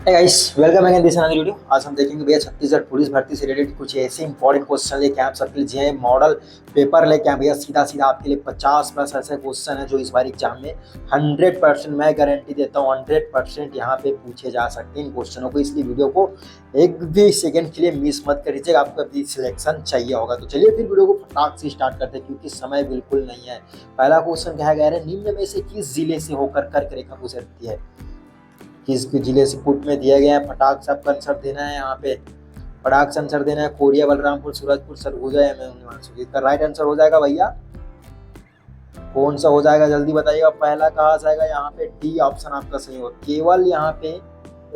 Hey guys, welcome again this another video. आज हम देखेंगे भैया छत्तीसगढ़ पुलिस भर्ती से रिलेटेड कुछ ऐसे इंपॉर्टेंट क्वेश्चन लेके आप सबके लिए जो मॉडल पेपर लेके आए भैया। सीधा सीधा आपके लिए 50 प्लस ऐसे क्वेश्चन है जो इस बार एग्जाम में 100% मैं गारंटी देता हूँ 100% यहाँ पे पूछे जा सकते हैं इन क्वेश्चनों को। इसलिए वीडियो को एक भी सेकंड के लिए मिस मत करिएगा, आपको अभी सिलेक्शन चाहिए होगा। तो चलिए फिर वीडियो को फटाक से स्टार्ट करते हैं क्योंकि समय बिल्कुल नहीं है। पहला क्वेश्चन क्या है, निम्न में से किस जिले से होकर कर्क रेखा गुजरती है? किस जिले से पुट में दिया गया है, फटाक से आपका आंसर देना है। यहाँ पे फटाक से आंसर देना है। कोरिया, बलरामपुर, सूरजपुर, सरगुजा या हिमांशु। इसका राइट आंसर हो जाएगा भैया, कौन सा हो जाएगा जल्दी बताइएगा। पहला कहा जाएगा यहाँ पे डी ऑप्शन आपका सही होगा। केवल यहाँ पे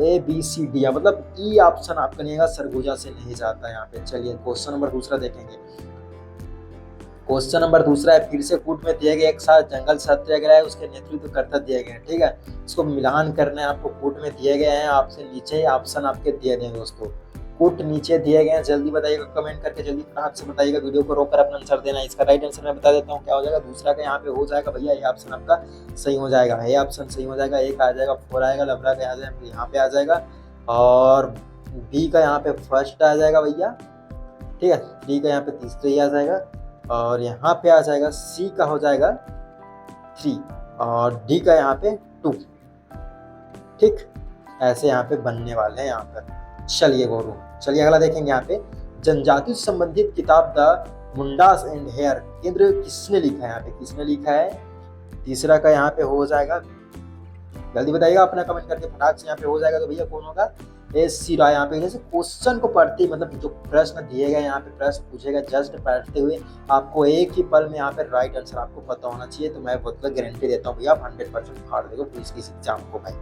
ए बी सी डी मतलब ई ऑप्शन आपका नहीं आएगा, सरगुजा से नहीं जाता यहाँ पे। चलिए क्वेश्चन नंबर दूसरा देखेंगे। क्वेश्चन नंबर दूसरा है, फिर से कूट में दिया गया एक साथ जंगल सत्याग्रह है, उसके नेतृत्व करता दिया गया है। ठीक है, इसको मिलान करना है आपको। कूट में दिए गए हैं, आपसे नीचे ऑप्शन आपके दिए गए दोस्तों। कूट नीचे दिए गए हैं, जल्दी बताइएगा कमेंट करके, जल्दी फटाक से बताइएगा। वीडियो को रोककर अपना आंसर देना है। इसका राइट आंसर मैं बता देता हूँ क्या हो जाएगा। दूसरा का यहाँ पे हो जाएगा भैया, ये ऑप्शन आपका सही हो जाएगा। ये ऑप्शन सही हो जाएगा। एक आ जाएगा, फोर आएगा, लबड़ा का आ जाएगा, यहाँ पे आ जाएगा। और बी का यहाँ पे फर्स्ट आ जाएगा भैया। ठीक है, डी का यहाँ पे तीसरा ही आ जाएगा। और यहाँ पे आ जाएगा सी का हो जाएगा 3 और डी का यहाँ पे 2। ठीक, ऐसे यहाँ पे बनने वाले हैं यहाँ पर। चलिए गोरू, चलिए अगला देखेंगे। यहाँ पे जनजाति से संबंधित किताब द मुंडास एंड हेयर केंद्र किसने लिखा है? यहाँ पे किसने लिखा है? तीसरा का यहाँ पे हो जाएगा, जल्दी बताइएगा अपना कमेंट करके फटाक से। यहाँ पे हो जाएगा तो भैया कौन होगा? एस सी राय। यहाँ पे जैसे क्वेश्चन को पढ़ते मतलब जो प्रश्न दिए गए यहाँ पे प्रश्न पूछेगा, जस्ट पढ़ते हुए आपको एक ही पल में यहाँ पे राइट आंसर आपको पता होना चाहिए। तो मैं बहुत गारंटी देता हूँ भैया आप 100% फाड़ देगा पुलिस की एग्जाम को भाई।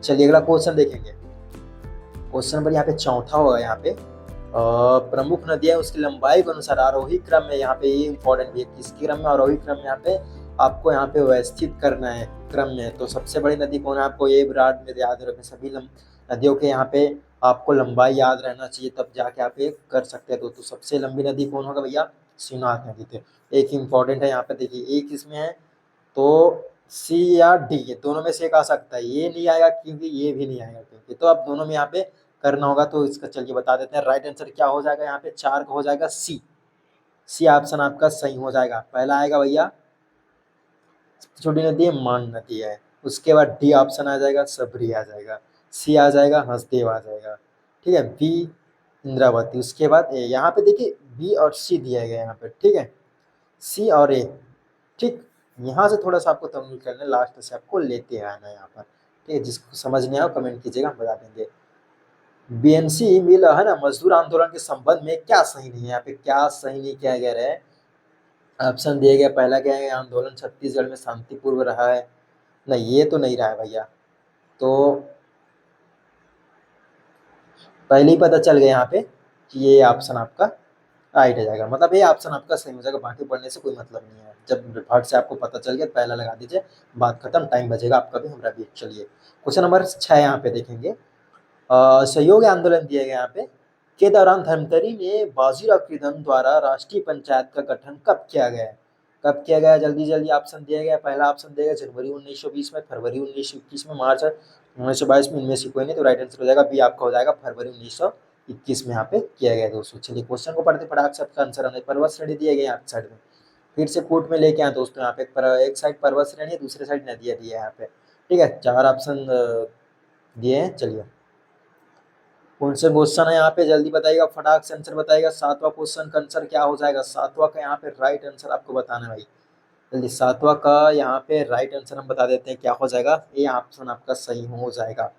चलिए अगला क्वेश्चन देखेंगे। क्वेश्चन नंबर यहाँ पे चौथा होगा। यहाँ पे प्रमुख नदियां उसकी लंबाई के अनुसार आरोही क्रम में, यहाँ पे ये इंपॉर्टेंट है किसके क्रम में, आरोही क्रम में यहाँ पे आपको यहाँ पे व्यवस्थित करना है क्रम में। तो सबसे बड़ी नदी कौन है आपको ये विराट में याद रखें। सभी नदियों के यहाँ पे आपको लंबाई याद रहना चाहिए, तब जाके आप ये कर सकते हैं। तो सबसे लंबी नदी कौन होगा भैया? शिवनाथ नदी। थे एक इंपॉर्टेंट है यहाँ पे, देखिए एक इसमें है तो सी या डी, ये दोनों में से एक आ सकता है। ये नहीं आएगा क्योंकि ये भी नहीं आएगा क्योंकि, तो आप दोनों में यहाँ पे करना होगा। तो इसका चलिए बता देते हैं राइट आंसर क्या हो जाएगा। यहाँ पे 4 का हो जाएगा सी। सी ऑप्शन आपका सही हो जाएगा। पहला आएगा भैया छोटी नदी है मान नदी है। उसके बाद डी ऑप्शन आ जाएगा, सबरी आ जाएगा। सी आ जाएगा, हसदेव आ जाएगा। ठीक है, बी इंद्रावती। उसके बाद ए। यहाँ पे देखिए बी और सी दिया गया यहाँ पे। ठीक है, सी और ए। ठीक, यहाँ से थोड़ा सा आपको तमिल करना है, लास्ट से आपको लेते आना है यहाँ पर। ठीक है, जिसको समझ नहीं आया कमेंट कीजिएगा, हम बता देंगे। बीएनसी मिल है ना, मजदूर आंदोलन के संबंध में क्या सही नहीं है? यहाँ पे क्या सही नहीं किया गया है? ऑप्शन दिया गया, पहला क्या है, आंदोलन छत्तीसगढ़ में शांतिपूर्व रहा है। नहीं, ये तो नहीं रहा है भैया। तो पहले ही पता चल गया यहाँ पे कि ये ऑप्शन आपका राइट हो जाएगा, मतलब ये ऑप्शन आपका सही हो जाएगा। बाकी पढ़ने से कोई मतलब नहीं है। जब फट से आपको पता चल गया पहला लगा दीजिए, बात खत्म, टाइम बचेगा आपका भी हमारा भी। चलिए क्वेश्चन नंबर 6 यहाँ पे देखेंगे। सहयोग आंदोलन दिया गया यहाँ पे के दौरान धर्मतरी में बाजीराव कृदम द्वारा राष्ट्रीय पंचायत का गठन कब किया गया है? कब किया गया? जल्दी जल्दी ऑप्शन दिया गया। पहला ऑप्शन दिया गया जनवरी 1920 में, फरवरी 1921 में, मार्च 1922 में। इनमें से कोई नहीं, तो राइट आंसर हो जाएगा बी आपका हो जाएगा फरवरी 1921 में यहाँ पे किया गया दोस्तों। चलिए क्वेश्चन को पढ़ते फटाक से आपका आंसर हमें पर्वत श्रेणी दिया गया यहाँ साइड में। फिर से कोर्ट में लेके आए दोस्तों। यहाँ पे एक साइड पर्वत श्रेणी है, दूसरे साइड नदियाँ दी है यहाँ पे। ठीक है, 4 ऑप्शन दिए हैं। चलिए कौन से क्वेश्चन है यहाँ पे जल्दी बताइएगा, फटाक से आंसर बताइएगा। 7वां क्वेश्चन का आंसर क्या हो जाएगा? 7वां का यहाँ पे राइट आंसर आपको बताना है भाई। जल्दी 7वां का यहाँ पे राइट आंसर हम बता देते हैं क्या हो जाएगा। ये ऑप्शन आपका सही हो जाएगा।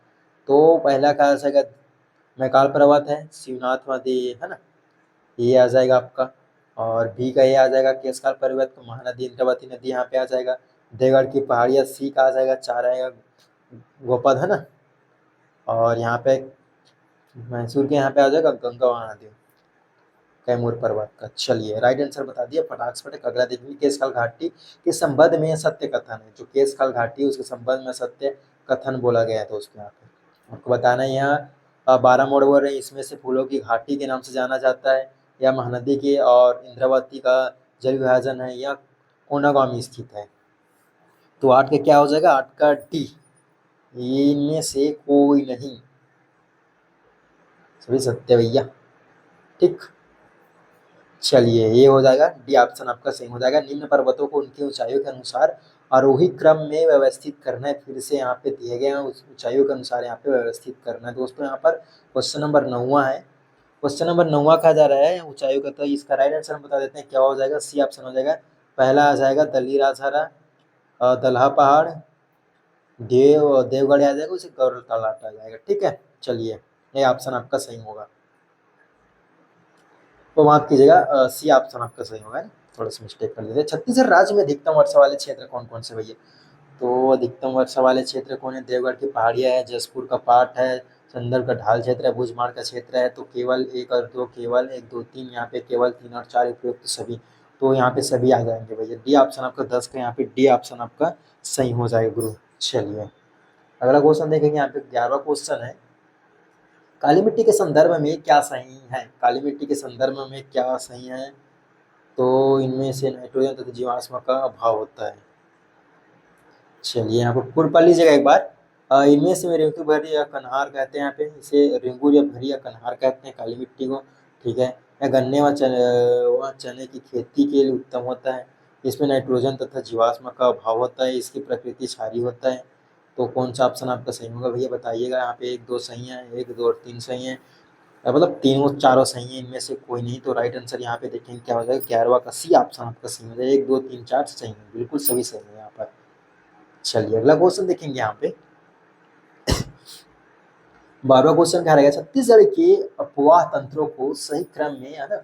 तो पहला का आ जाएगा मैकाल पर्वत है, शिवनाथ नदी है ना, ये आ जाएगा आपका। और बी का ये आ जाएगा केशकाल पर्वत, महानदी इंद्रावती नदी यहाँ पे आ जाएगा। देवगढ़ की पहाड़ियाँ सी का आ जाएगा, 4 आएगा गोपद है ना। और यहाँ पे मैसूर के यहाँ पे आ जाएगा गंगा महानदी, कैमूर पर्वत का। चलिए राइट आंसर बता दिया फटाक से फटाक। अगला देखिए, केशकाल घाटी के संबंध में सत्य कथन है। जो केशकाल घाटी है उसके संबंध में सत्य कथन बोला गया है दोस्तों। यहाँ पे आपको बताना है, यहाँ 12 मोड़वर है, इसमें से फूलों की घाटी के नाम से जाना जाता है, या महानदी के और इंद्रावती का जल विभाजन है, या कोंडागांव में स्थित है। तो 8 का क्या हो जाएगा? 8 का डी, इनमें से कोई नहीं। सभी सत्य भैया। ठीक, चलिए ये हो जाएगा, डी ऑप्शन आपका सही हो जाएगा। निम्न पर्वतों को उनकी ऊंचाइयों के अनुसार आरोही क्रम में व्यवस्थित करना है। फिर से यहाँ पे दिए गए हैं उस ऊंचाइयों के अनुसार यहाँ पे व्यवस्थित करना है दोस्तों। यहाँ पर क्वेश्चन नंबर 9 है। क्वेश्चन नंबर 9 कहा जा रहा है ऊंचाइयों का, तो इसका राइट आंसर हम बता देते हैं क्या हो जाएगा। सी ऑप्शन हो जाएगा। पहला आ जाएगा दली राजहरा, दल्हा पहाड़, देवगढ़ आ जाएगा, उसे गौरव तलाट आ जाएगा। ठीक है, चलिए ये ऑप्शन आपका सही होगा, तो माफ कीजिएगा, सी ऑप्शन आपका सही होगा। थोड़ा सा मिस्टेक कर देते हैं। छत्तीसगढ़ राज्य में अधिकतम वर्षा वाले क्षेत्र कौन कौन से भैया? तो अधिकतम वर्षा वाले क्षेत्र कौन है? देवगढ़ की पहाड़ियाँ है, जसपुर का पाट है, संदर का ढाल क्षेत्र है, भुजमाड़ का क्षेत्र है। तो केवल एक और दो, केवल एक दो तीन, यहाँ पे केवल 3 और 4 उपयुक्त सभी, तो यहाँ पे सभी आ जाएंगे भैया। डी ऑप्शन आपका 10 का यहाँ पे डी ऑप्शन आपका सही हो जाएगा गुरु। चलिए अगला क्वेश्चन देखेंगे। यहाँ पे 11वां क्वेश्चन है, काली मिट्टी के संदर्भ में क्या सही है? काली मिट्टी के संदर्भ में क्या सही है? तो इनमें से नाइट्रोजन तथा जीवाश्म का अभाव होता है। चलिए यहाँ पर पूर्ण पढ़ लीजिएगा एक बार। इनमें से रेंगू भरी या कन्हार कहते हैं, यहाँ पे इसे रेंगू या भरी या कन्हार कहते हैं काली मिट्टी को। ठीक है, या गन्ने व चने की खेती के लिए उत्तम होता है। इसमें नाइट्रोजन तथा जीवाश्म का अभाव होता है, इसकी प्रकृति क्षारीय होता है। तो कौन सा ऑप्शन आपका सही होगा भैया बताइएगा। यहाँ पे 1 2 सही है, 1 2 और 3 सही है, मतलब तीनों चारों सही है, इनमें से कोई नहीं। तो राइट आंसर यहाँ पे देखेंगे क्या हो जाएगा। 11वां का सी ऑप्शन आपका सही हो जाएगा। 1 2 3 4 सही है, बिल्कुल सभी सही है यहाँ पर। चलिए अगला क्वेश्चन देखेंगे। यहाँ पे 12वां क्वेश्चन क्या रहेगा, छत्तीसगढ़ के अपवाह तंत्रों को सही क्रम में, है ना,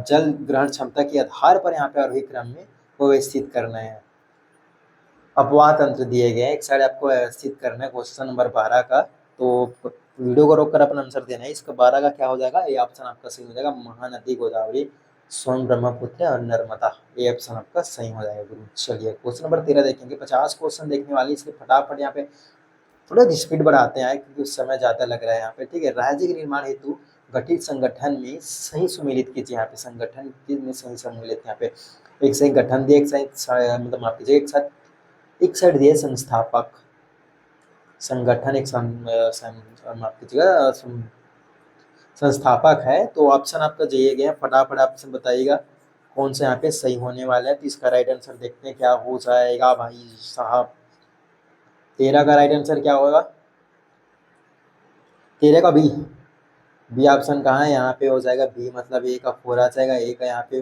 जल ग्रहण क्षमता के आधार पर यहाँ पे आरोही क्रम में व्यवस्थित करना है। अपवाह तंत्र दिए गए हैं, एक साइड आपको व्यवस्थित करना है क्वेश्चन नंबर 12 का। तो वीडियो को रोककर अपना आंसर देना है। इसका 12 का क्या हो जाएगा, ये ऑप्शन आपका सही हो जाएगा। महानदी, गोदावरी, सोन, ब्रह्मपुत्र और नर्मदा, ये ऑप्शन आपका सही हो जाएगा गुरु। चलिए क्वेश्चन नंबर 13 देखेंगे। 50 क्वेश्चन देखने वाली, इसके फटाफट यहाँ पे थोड़ा स्पीड बढ़ाते हैं क्योंकि उस समय ज़्यादा लग रहा है यहाँ पे। ठीक है, राज्य के निर्माण हेतु गठित संगठन में सही सुमेलित कीजिए। यहाँ पे संगठन में सही सम्मिलित, यहाँ पे एक सही गठन दिए, एक सही मतलब माफ कीजिए, एक साइड दिए संस्थापक, संगठन एक माफ कीजिएगा संस्थापक है। तो ऑप्शन आपका दिए गए हैं, फटाफट ऑप्शन बताइएगा कौन सा यहाँ पे सही होने वाला है। तो इसका राइट आंसर देखते हैं क्या हो जाएगा भाई साहब। 13 का राइट आंसर क्या होगा? 13 का बी, बी ऑप्शन कहाँ है? यहाँ पे हो जाएगा बी, मतलब ए का 4 आ जाएगा। ए का यहाँ पे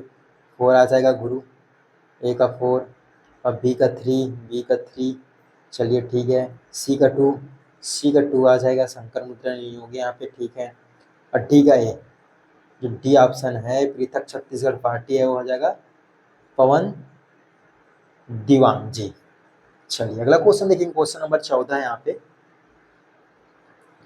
4 आ जाएगा गुरु, ए का 4 और बी का 3, बी का 3। चलिए ठीक है, सी का 2, सी का 2 आ जाएगा। शंकर मुद्रा नहीं होगी यहाँ पे। ठीक है, और डी का ए, जो डी ऑप्शन है पृथक छत्तीसगढ़ पार्टी है, वो हो जाएगा पवन दीवान जी। चलिए अगला क्वेश्चन देखिए, क्वेश्चन नंबर 14 है यहाँ पे।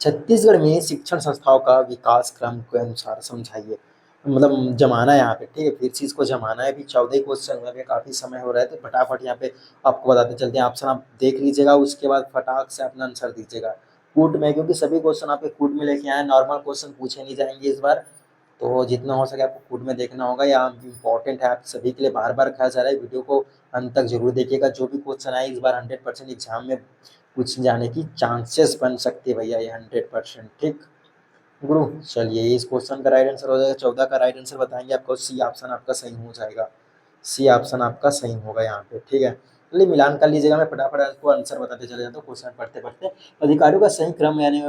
छत्तीसगढ़ में शिक्षण संस्थाओं का विकास क्रम के अनुसार समझाइए। मतलब जमाना है यहाँ पे। ठीक है, फिर से इसको जमाना है। अभी 14 क्वेश्चन हुए, काफी समय हो रहा है, तो फटाफट यहाँ पे आपको बताते चलते हैं। ऑप्शन आप देख लीजिएगा, उसके बाद फटाक से अपना आंसर दीजिएगा कूट में, क्योंकि सभी क्वेश्चन आपके कूट में लेके आए। नॉर्मल क्वेश्चन पूछे नहीं जाएंगे इस बार, तो जितना हो सके आपको कूट में देखना होगा। या इंपॉर्टेंट है आप सभी के लिए, बार बार कहा जा रहा है, वीडियो को अंत तक जरूर देखिएगा। जो भी क्वेश्चन आए इस बार 100% एग्जाम में पूछ जाने की चांसेस बन सकते हैं भैया, ये 100%। ठीक गुरु, चलिए इस क्वेश्चन का राइट आंसर हो जाएगा। 14 का राइट आंसर बताएंगे आपको, सी ऑप्शन आपका सही हो जाएगा। सी ऑप्शन आपका सही होगा यहाँ पे। ठीक है, चलिए मिलान कर लीजिएगा। मैं फटाफट आपको आंसर बताते चले जाता हूँ क्वेश्चन पढ़ते पढ़ते। अधिकारियों का सही क्रम यानी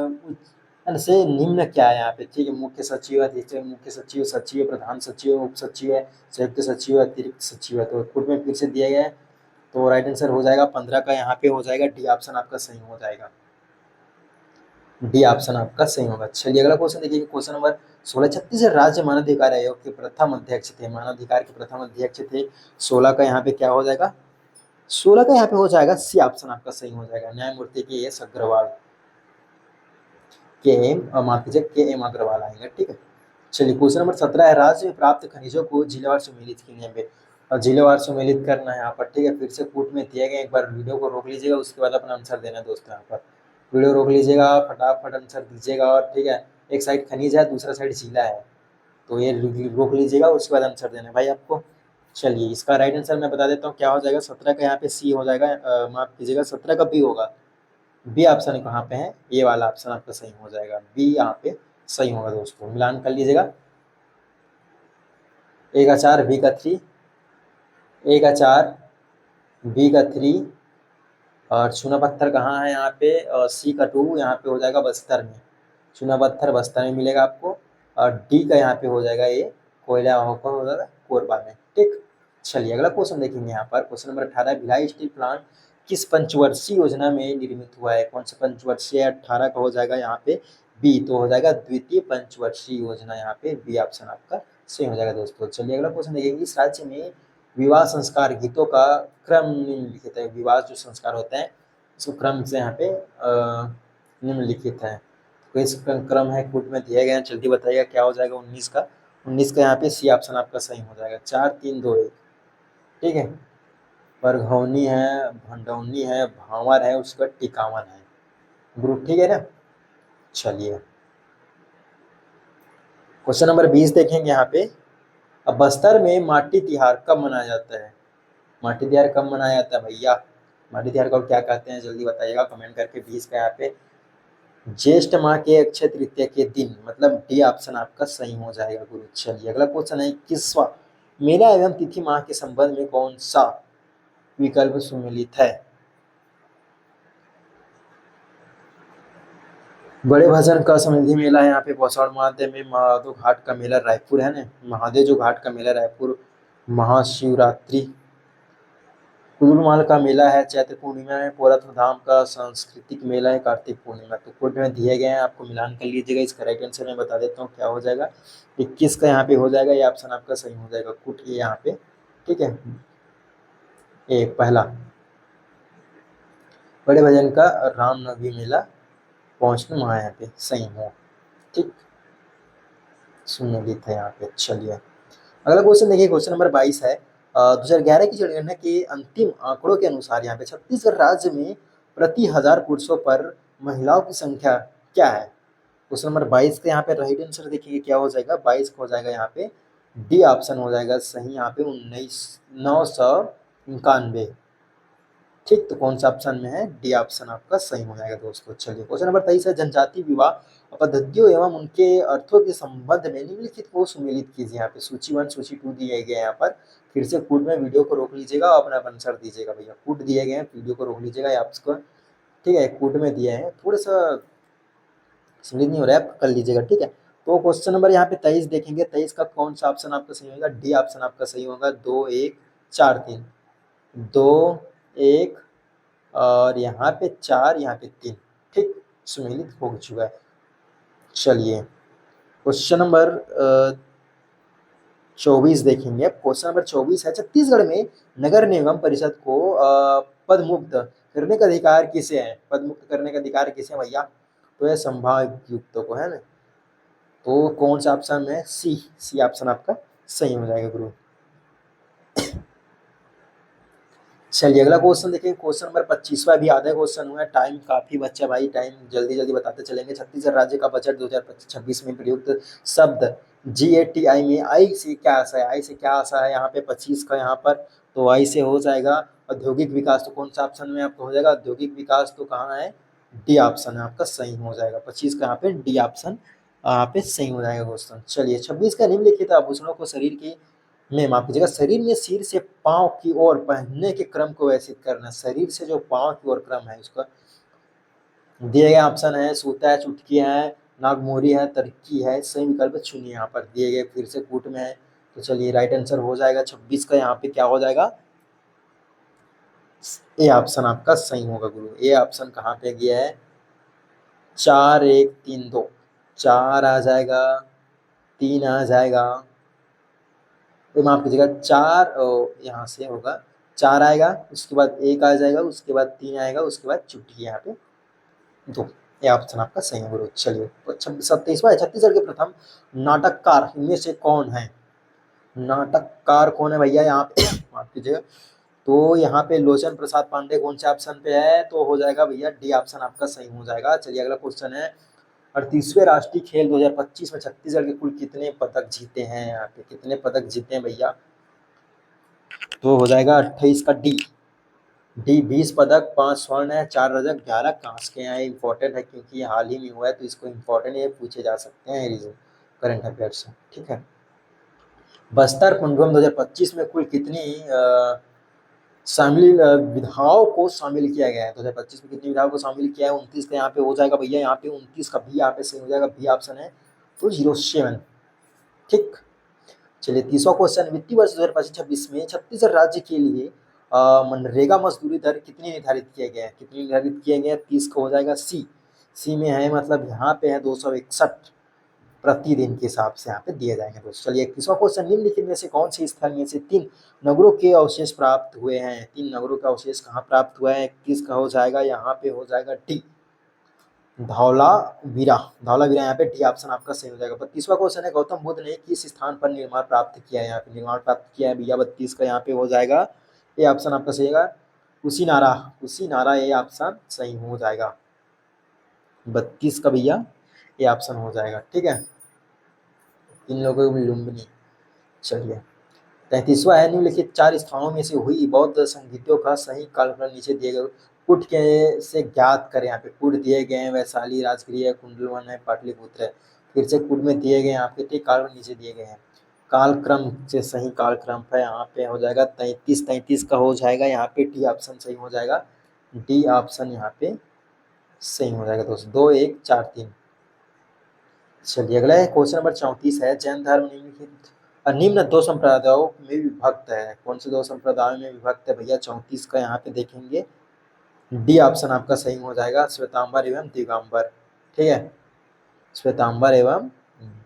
से निम्न क्या है यहाँ पे? ठीक है, मुख्य सचिव है, मुख्य सचिव, सचिव, प्रधान सचिव, उप सचिव है, संयुक्त सचिव, अतिरिक्त सचिव है। तो पूर्व में फिर से दिया गया है, तो राइट आंसर हो जाएगा 15 का यहाँ पे हो जाएगा। डी ऑप्शन आपका सही हो जाएगा, डी ऑप्शन आपका सही होगा। चलिए अगला क्वेश्चन देखिए, क्वेश्चन नंबर 16। छत्तीसगढ़ राज्य मानवाधिकार आयोग के प्रथम अध्यक्ष थे, मानवाधिकार के प्रथम अध्यक्ष थे। 16 का यहाँ पे क्या हो जाएगा? 16 का यहाँ पे हो जाएगा सी ऑप्शन आपका सही हो जाएगा। न्यायमूर्ति के एस अग्रवाल, के एम माफ कीजिए, के एम अग्रवाल आएंगे। ठीक है, चलिए क्वेश्चन नंबर 17 है। राज्य में प्राप्त खनिजों को जिलेवार सम्मिलित करने में, और जिलेवार सम्मिलित करना है यहाँ पर। ठीक है, फिर से कूट में दिए गए, एक बार वीडियो को रोक लीजिएगा, उसके बाद अपना आंसर देना है दोस्तों। यहाँ पर वीडियो रोक लीजिएगा, फटाफट आंसर दीजिएगा। और ठीक है, एक साइड खनिज है, दूसरा साइड जिला है, तो ये रोक लीजिएगा, उसके बाद आंसर देना है भाई आपको। चलिए इसका राइट आंसर मैं बता देता हूँ क्या हो जाएगा। 17 का यहाँ पे सी हो जाएगा, माफ कीजिएगा 17 का बी होगा। बी ऑप्शन कहाँ पे है? ये वाला ऑप्शन आपका सही हो जाएगा, बी यहाँ पे सही होगा दोस्तों, मिलान कर लीजिएगा। ए का 4, बी का 3, ए का 4, बी का 3, और चूना पत्थर कहाँ है यहाँ पे, सी का 2 यहाँ पे हो जाएगा बस्तर में, चूना पत्थर बस्तर में मिलेगा आपको। और डी का यहाँ पे हो जाएगा ये कोयला होकर हो जाएगा कोरबा में। ठीक, चलिए अगला क्वेश्चन देखेंगे यहाँ पर। Question number 18, Bhilai steel plant किस पंचवर्षीय योजना में निर्मित हुआ है? कौन सा पंचवर्षीय? 18 का हो जाएगा यहाँ पे बी, तो हो जाएगा द्वितीय पंचवर्षीय योजना, यहाँ पे बी ऑप्शन आपका सही हो जाएगा दोस्तों। चलिए अगला क्वेश्चन देखेंगे। इस राज्य में विवाह संस्कार गीतों का क्रम निम्नलिखित है। विवाह जो संस्कार होते हैं इसको क्रम से यहाँ पे निम्नलिखित है। तो इस क्रम है कूट में दिए गए हैं, जल्दी बताइएगा क्या हो जाएगा 19 का। 19 का यहाँ पे सी ऑप्शन आपका सही हो जाएगा। 4 3 2 1, ठीक है। परघौनी है, भंडौनी है, भांवर है, उसका टिकावन है ग्रुप, ठीक है ना। चलिए क्वेश्चन नंबर 20 देखेंगे यहाँ पे। अब बस्तर में माटी तिहार कब मनाया जाता है? माटी तिहार कब मनाया जाता है भैया? माटी तिहार को क्या कहते हैं जल्दी बताइएगा कमेंट करके। 20 का यहाँ पे ज्येष्ठ माह के अक्षय तृतीया के दिन, मतलब डी ऑप्शन आपका सही हो जाएगा गुरु। चलिए अगला क्वेश्चन है, किसवा मेला एवं तिथि माह के संबंध में कौन सा विकल्प सुमेलित है? बड़े भजन का समृद्धि मेला है यहाँ पे पौषाढ़ महादेव में। महादेव घाट का मेला रायपुर है ना, महादेव जो घाट का मेला रायपुर। महाशिवरात्रि कुलमाल का मेला है चैत्र पूर्णिमा में। पोरथ धाम का सांस्कृतिक मेला है कार्तिक पूर्णिमा। तो कोड में दिए गए हैं, आपको मिलान कर लीजिएगा। इसका राइट आंसर मैं बता देता हूँ क्या हो जाएगा। 21 का यहाँ पे हो जाएगा, ये ऑप्शन आपका सही हो जाएगा कुट, ये यहाँ पे, ठीक है। ए पहला बड़े भजन का रामनवमी मेला पहुंचने वहाँ यहाँ पे सही हो, ठीक, सुनिए था यहाँ पे। चलिए अगला क्वेश्चन देखिए। क्वेश्चन नंबर 22 है। 2011 की जनगणना के अंतिम आंकड़ों के अनुसार यहाँ पे छत्तीसगढ़ राज्य में प्रति 1000 पुरुषों पर महिलाओं की संख्या क्या है? क्वेश्चन नंबर 22 के यहाँ पे राइट आंसर देखिए क्या हो जाएगा। 22 का हो जाएगा यहाँ पे डी ऑप्शन हो जाएगा सही, यहाँ पे 991, ठीक। तो कौन सा ऑप्शन में है? डी ऑप्शन आपका सही हो जाएगा दोस्तों। चलिए क्वेश्चन नंबर 23 है। जनजाति विवाह पद्धतियों एवं उनके अर्थों के संबंध में निम्नलिखित को सुमेलित कीजिए। यहाँ पे सूची 1 सूची 2 दिए गए हैं। यहाँ पर फिर से कूट में वीडियो को रोक लीजिएगा और अपना आंसर दीजिएगा भैया। कूट दिए गए हैं, वीडियो को रोक लीजिएगा आपको, ठीक है। कूट में दिए हैं, थोड़ा सा समझ नहीं हो रहा है, कर लीजिएगा, ठीक है। तो क्वेश्चन नंबर यहाँ पे 23 देखेंगे। 23 का कौन सा ऑप्शन आपका सही होगा? डी ऑप्शन आपका सही होगा। 2 1 4 3, 2 1 और यहाँ पे 4, यहाँ पे 3, ठीक, सुमेलित हो चुका है। चलिए क्वेश्चन नंबर 24 देखेंगे। क्वेश्चन नंबर 24 है। छत्तीसगढ़ में नगर निगम परिषद को पद मुक्त करने का अधिकार किसे है? पद मुक्त करने का अधिकार किसे है भैया? तो यह संभागायुक्तों को है ना। तो कौन सा ऑप्शन में? सी ऑप्शन आपका सही हो जाएगा गुरु। चलिए अगला क्वेश्चन देखिए। क्वेश्चन नंबर 25वां भी आधा क्वेश्चन हुआ है। टाइम काफी बच्चा भाई, टाइम जल्दी जल्दी बताते चलेंगे। छत्तीसगढ़ राज्य का बजट 2026 में प्रयुक्त शब्द GATI में आई से क्या आशा है? आई से क्या आशा है यहाँ पे 25 का यहाँ पर? तो आई से हो जाएगा औद्योगिक विकास। तो कौन सा ऑप्शन में आपको हो जाएगा? औद्योगिक विकास तो कहाँ है? डी ऑप्शन है आपका सही हो जाएगा। 25 का यहाँ पे डी ऑप्शन यहाँ पे सही हो जाएगा क्वेश्चन। चलिए 26 का निम्नलिखित आभूषणों को शरीर की में माफ कीजिएगा, शरीर में सिर से पांव की ओर पहनने के क्रम को व्यवस्थित करना। शरीर से जो पांव की ओर क्रम है उसका दिए गए ऑप्शन है सूता है, चुटकी है, नागमोहरी है, तरक्की है। सही विकल्प चुनिए यहाँ पर दिए गए, फिर से कूट में है। तो चलिए राइट आंसर हो जाएगा 26 का यहाँ पे क्या हो जाएगा? ए ऑप्शन आपका सही होगा गुरु। ए ऑप्शन कहाँ पे गया है? 4 1 3 2, 4 आ जाएगा, 3 आ जाएगा, तो माफ कीजिएगा 4 यहाँ से होगा 4 आएगा, उसके बाद 1 आ जाएगा, उसके बाद 3 आएगा, उसके बाद चुटकी यहाँ पे 2। ये ऑप्शन आपका सही है गुरु। चलिए 27वां है। छत्तीसगढ़ के प्रथम नाटककार इनमें से कौन है? नाटककार कौन है भैया यहाँ पे? माफ कीजिएगा, तो यहाँ पे लोचन प्रसाद पांडे कौन से ऑप्शन पे है? तो हो जाएगा भैया डी ऑप्शन आपका सही हो जाएगा। चलिए अगला क्वेश्चन है। 38वें राष्ट्रीय खेल 2025 में छत्तीसगढ़ के कुल कितने पदक जीते हैं? यहाँ पे कितने पदक जीते हैं भैया? तो हो जाएगा 28 का डी। डी 20 पदक, 5 स्वर्ण है, 4 रजत, 11 कांस्य के हैं। इंपॉर्टेंट है क्योंकि ये हाल ही में हुआ है, तो इसको इंपॉर्टेंट ये पूछे जा सकते हैं रीजन करंट अफेयर से। ठीक है। बस्तर कुंभम 2025 में कुल कितनी शामिल विधाओं को शामिल किया गया है? 2025 में कितनी विधाओं को शामिल किया है? 29 का यहाँ पे हो जाएगा भैया, यहाँ पे 29 का भी यहाँ पे सही हो जाएगा, बी ऑप्शन है तो 07। ठीक। चलिए 30वां क्वेश्चन, वित्तीय वर्ष 2025-26 में छत्तीसगढ़ राज्य के लिए मनरेगा मजदूरी दर कितनी निर्धारित किए गए हैं? कितनी निर्धारित किए गए हैं? 30 का हो जाएगा सी में है, मतलब यहाँ पे है 261 प्रतिदिन के हिसाब से यहाँ पे दिए जाएंगे दोस्तों। चलिए 31वां क्वेश्चन, निम्नलिखित में से कौन से स्थल में से 3 नगरों के अवशेष प्राप्त हुए हैं? 3 नगरों का अवशेष कहाँ प्राप्त हुआ है? 31 का हो जाएगा, यहाँ पे हो जाएगा डी धौलावीरा। धौलावीरा यहाँ पे डी ऑप्शन आपका सही हो जाएगा। 32वां क्वेश्चन है, गौतम बुद्ध ने किस स्थान पर निर्माण प्राप्त किया है? यहाँ पे निर्माण प्राप्त किया है भैया, 32 का यहाँ पे हो जाएगा, ये ऑप्शन आपका सही होगा, कुशीनारा। कुशीनारा ये ऑप्शन सही हो जाएगा 32 का भैया, ये ऑप्शन हो जाएगा। ठीक है। इन लोगों में लुम्बिनी। चलिए 33वां है, निम्नलिखित 4 स्थानों में से हुई बौद्ध संगीतों का सही कालक्रम नीचे दिए गए कुट के से ज्ञात करें। यहाँ पे कुट दिए गए हैं, वैशाली, राजगृह है, कुंडलवन है, पाटलिपुत्र है। फिर से कुट में दिए गए हैं आपके, ठीक कालक्रम नीचे दिए गए हैं। कालक्रम से सही कालक्रम है यहाँ पे हो जाएगा 33 का हो जाएगा, यहाँ पे डी ऑप्शन सही हो जाएगा, डी ऑप्शन यहाँ पे सही हो जाएगा दोस्तों। 2 1 4 3। चलिए अगला है क्वेश्चन नंबर 34 है, जैन धर्म निम्नलिखित निम्न 2 संप्रदायों में विभक्त है। कौन से 2 संप्रदायों में विभक्त है भैया? 34 का यहाँ पे देखेंगे, डी ऑप्शन आपका सही हो जाएगा, श्वेतांबर एवं दिगंबर। ठीक है, श्वेतांबर एवं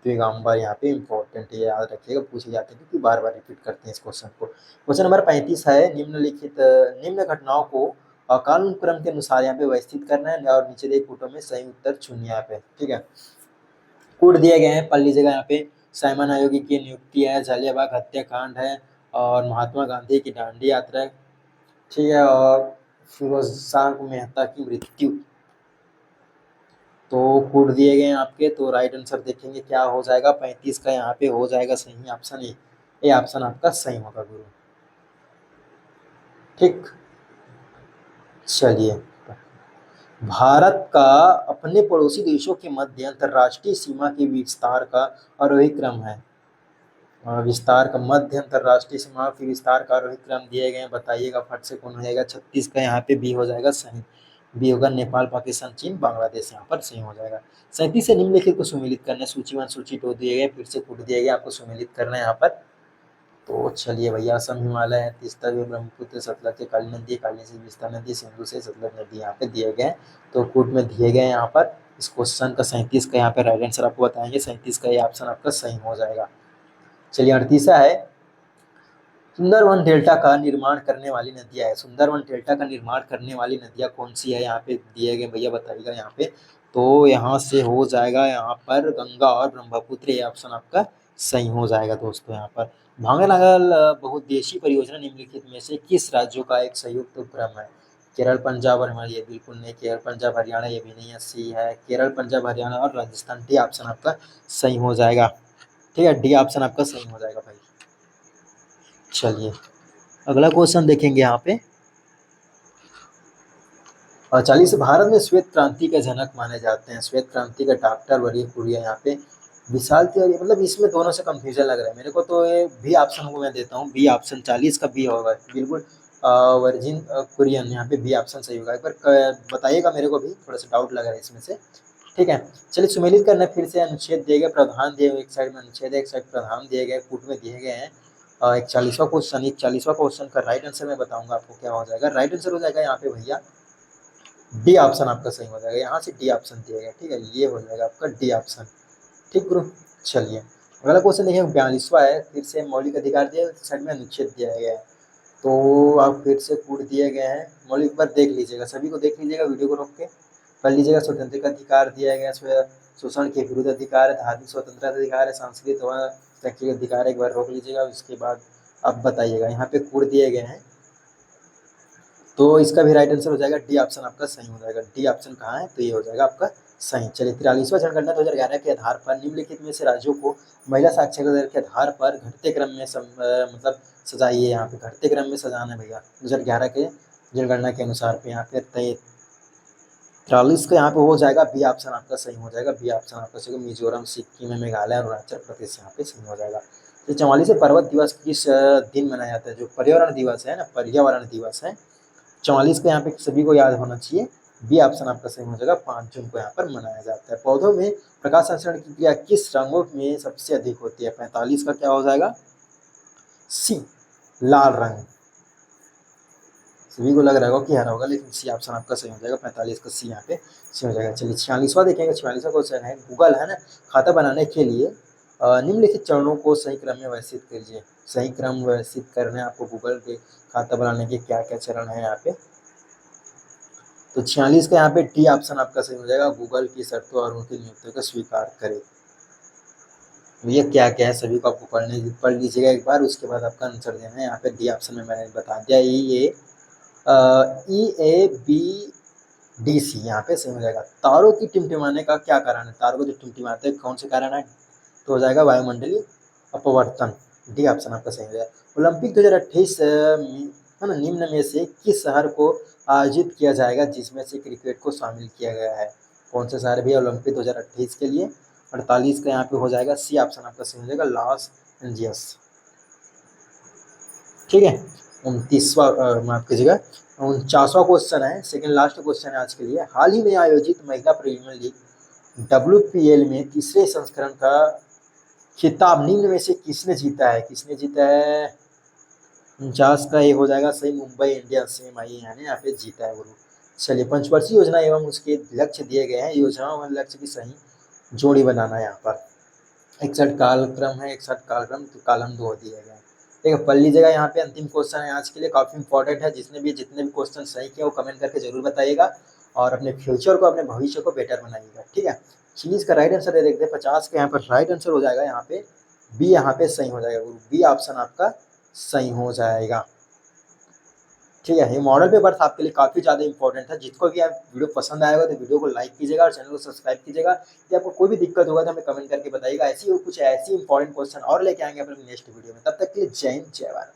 दिगंबर यहाँ पे इंपॉर्टेंट है, याद रखिएगा, पूछे जाते हैं क्योंकि बार बार रिपीट करते हैं इस क्वेश्चन को। क्वेश्चन नंबर 35 है, निम्न घटनाओं को कालानुक्रम के अनुसार यहाँ पे व्यवस्थित करना है और नीचे दिए कूटों में सही उत्तर चुनिए यहाँ पे। ठीक है, कूट दिए गए हैं, पढ़ लीजिएगा। यहाँ पे साइमन आयोगी की नियुक्ति है, जालियाबाग हत्याकांड है, और महात्मा गांधी की दांडी यात्रा, ठीक है, और फिरोज शाह मेहता की मृत्यु। तो कूट दिए गए हैं आपके, तो राइट आंसर देखेंगे क्या हो जाएगा, 35 का यहाँ पे हो जाएगा सही ऑप्शन ए ऑप्शन आपका सही होगा गुरु। ठीक। चलिए, भारत का अपने पड़ोसी देशों के मध्य अंतरराष्ट्रीय सीमा के विस्तार का आरोही क्रम है। विस्तार का मध्य अंतरराष्ट्रीय सीमा के विस्तार का आरोही क्रम दिए गए हैं, बताइएगा फट से कौन हो जाएगा। 36 का यहाँ पे बी हो जाएगा सही, बी होगा नेपाल, पाकिस्तान, चीन, बांग्लादेश, यहाँ पर सही हो जाएगा। 37 से निम्नलिखित को सुमेलित करना है, सूची 1 सूची 2 दिए गए, फिर से कूट दिए गए, आपको सुमेलित करना है यहाँ पर। तो चलिए भैया, असम हिमालय है, तीस्ता भी, ब्रह्मपुत्र, सतलज से काली नदी, काली से विस्तार नदी, सिंधु से सतलज नदी यहाँ पे दिए गए, तो कूट में दिए गए यहाँ पर। इस क्वेश्चन का 37 का यहाँ पे राइट आंसर आपको बताएंगे, 37 का ये ऑप्शन आपका सही हो जाएगा। चलिए 38 है, सुंदरवन डेल्टा का निर्माण करने वाली नदियां है। सुंदरवन डेल्टा का निर्माण करने वाली नदियां कौन सी है, यहाँ पे दिए गए भैया, बताइएगा यहाँ पे। तो यहाँ से हो जाएगा यहाँ पर गंगा और ब्रह्मपुत्र, ये ऑप्शन आपका सही हो जाएगा दोस्तों। यहाँ पर भांगरनागल बहुउद्देशीय परियोजना निम्नलिखित में से किस राज्यों का एक संयुक्त उपक्रम है? केरल, पंजाब और हरियाणा, ये बिल्कुल नहीं, केरल, पंजाब, हरियाणा ये भी नहीं है, सी है केरल, पंजाब, हरियाणा और राजस्थान, डी ऑप्शन आपका सही हो जाएगा। ठीक है, डी ऑप्शन आपका सही हो जाएगा भाई। चलिए अगला क्वेश्चन देखेंगे यहाँ पे। 40 भारत में श्वेत क्रांति के जनक माने जाते हैं। श्वेत क्रांति का डॉक्टर वर्गीय कुरियन, यहाँ पे विशाल तिवारी, मतलब इसमें दोनों से कंफ्यूजन लग रहा है मेरे को, तो ये बी ऑप्शन को मैं देता हूँ, बी ऑप्शन 40 का बी होगा बिल्कुल, वर्जिन कुरियन, यहाँ पे बी ऑप्शन सही होगा। एक बार बताइएगा, मेरे को भी थोड़ा सा डाउट लग रहा है इसमें से। ठीक है, चलिए सुमेलित करना फिर से। अनुच्छेद दिए गए, प्रावधान दिए गए, एक साइड में अनुच्छेद है, एक साइड प्रावधान दिए गए, कूट में दिए गए हैं। 41वां क्वेश्चन का राइट आंसर मैं बताऊंगा आपको क्या हो जाएगा। राइट आंसर हो जाएगा यहाँ पे भैया डी ऑप्शन आपका सही हो जाएगा, यहाँ से डी ऑप्शन दिया गया। ठीक है, ये हो जाएगा आपका डी ऑप्शन। ठीक गुरु। चलिए अगला क्वेश्चन देखिए, 42वां है, फिर से मौलिक अधिकार दिया, साइड में अनुच्छेद दिया गया है, तो आप फिर से कूट दिए गए हैं। मौलिक पर देख लीजिएगा, सभी को देख लीजिएगा, वीडियो को रोक के पढ़ लीजिएगा। स्वतंत्रता अधिकार दिया गया, शोषण के विरुद्ध अधिकार है, धार्मिक स्वतंत्रता अधिकार है, सांस्कृतिक व शैक्षिक अधिकार है, एक बार रोक लीजिएगा, उसके बाद अब बताइएगा। यहाँ पे कूट दिए गए हैं, तो इसका भी राइट आंसर हो जाएगा, डी ऑप्शन आपका सही हो जाएगा। डी ऑप्शन कहाँ है, तो ये हो जाएगा आपका सही। चलिए 43वां जनगणना 2011 के आधार पर निम्नलिखित में से राज्यों को महिला साक्षरता दर के आधार पर घटते क्रम में मतलब सजाइए। यहाँ पे घटते क्रम में सजाना है भैया, 2011 के जनगणना के अनुसार पे यहाँ पे 43 का यहाँ पे हो जाएगा, बी ऑप्शन आपका सही हो जाएगा। बी ऑप्शन आपका सही, मिजोरम, सिक्किम, मेघालय, अरुणाचल प्रदेश यहाँ पे सही हो जाएगा। तो 44 पर्वत दिवस किस दिन मनाया जाता है? जो पर्यावरण दिवस है ना, पर्यावरण दिवस है 44 को यहाँ पे सभी को याद होना चाहिए। बी ऑप्शन आपका सही हो जाएगा, 5 जून को यहाँ पर मनाया जाता है। पौधों में प्रकाश संश्लेषण की क्रिया किस रंगों में सबसे अधिक होती है? 45 का क्या हो जाएगा? सी, लाल रंग। सभी को लग रहा होगा कि हरा होगा, लेकिन सी ऑप्शन आपका सही हो जाएगा। 45 का सी यहाँ पे सही हो जाएगा। चलिए 46वां देखेंगे। 46वां क्वेश्चन है, गूगल है ना, खाता बनाने के लिए निम्नलिखित चरणों को सही क्रम में व्यवस्थित कीजिए। सही क्रम व्यवस्थित करना है आपको गूगल के खाता बनाने के क्या क्या चरण है यहाँ पे। तो 46 का यहाँ पे डी ऑप्शन आपका सही हो जाएगा, गूगल की शर्तों और उनकी नियुक्तियों को स्वीकार करे। ये क्या क्या है सभी को आपको पढ़ लीजिएगा एक बार, उसके बाद आपका आंसर देना है। यहाँ पे डी ऑप्शन में मैंने बता दिया, EABDC यहाँ पे सही हो जाएगा। तारों की टिमटिमाने का क्या कारण है? तारों को जो टिमटिमाते हैं कौन से कारण है? तो हो जाएगा वायुमंडलीय अपवर्तन। डी ऑप्शन आपका सही हो जाएगा। ओलंपिक 2028 है ना, निम्न में से किस शहर को आयोजित किया जाएगा जिसमें से क्रिकेट को शामिल किया गया है? कौन से शहर भी ओलंपिक 2028 के लिए? 48 का यहाँ पे हो जाएगा, सी ऑप्शन आपका सही हो जाएगा, लॉस एंजिल्स। ठीक है। 29वां माफ कीजिएगा, 49वां क्वेश्चन है, सेकंड लास्ट क्वेश्चन है आज के लिए। हाल ही में आयोजित महिला प्रीमियर लीग WPL में तीसरे संस्करण का खिताब निम्न में से किसने जीता है? किसने जीता है? 49 का ये हो जाएगा सही, मुंबई इंडियंस ने यहाँ पे जीता है वो। चलिए, पंचवर्षीय योजना एवं उसके लक्ष्य दिए गए हैं। योजनाओं और लक्ष्य की सही जोड़ी बनाना है यहाँ पर। 61 कालक्रम है, 61 कालक्रम, तो कॉलम 2 दिए गए हैं। ठीक है, पढ़ लीजिएगा। यहाँ पे अंतिम क्वेश्चन है आज के लिए, काफी इंपॉर्टेंट है। जितने भी क्वेश्चन सही किए वो कमेंट करके जरूर बताइएगा और अपने फ्यूचर को, अपने भविष्य को बेटर बनाइएगा। ठीक है, चीज का राइट आंसर दे देखते हैं। 50 का यहाँ पर राइट आंसर हो जाएगा, यहाँ पे बी यहाँ पे सही हो जाएगा, बी ऑप्शन आपका सही हो जाएगा। ठीक है, ये मॉडल पेपर था आपके लिए काफी ज्यादा इंपॉर्टेंट था। जिसको भी आप वीडियो पसंद आएगा तो वीडियो को लाइक कीजिएगा और चैनल को सब्सक्राइब कीजिएगा। यदि आपको कोई भी दिक्कत होगा तो हमें कमेंट करके बताइएगा। ऐसी कुछ ऐसी इंपॉर्टेंट क्वेश्चन और लेके आएंगे अपने नेक्स्ट वीडियो में। तब तक के लिए जय हिंद, जय भारत।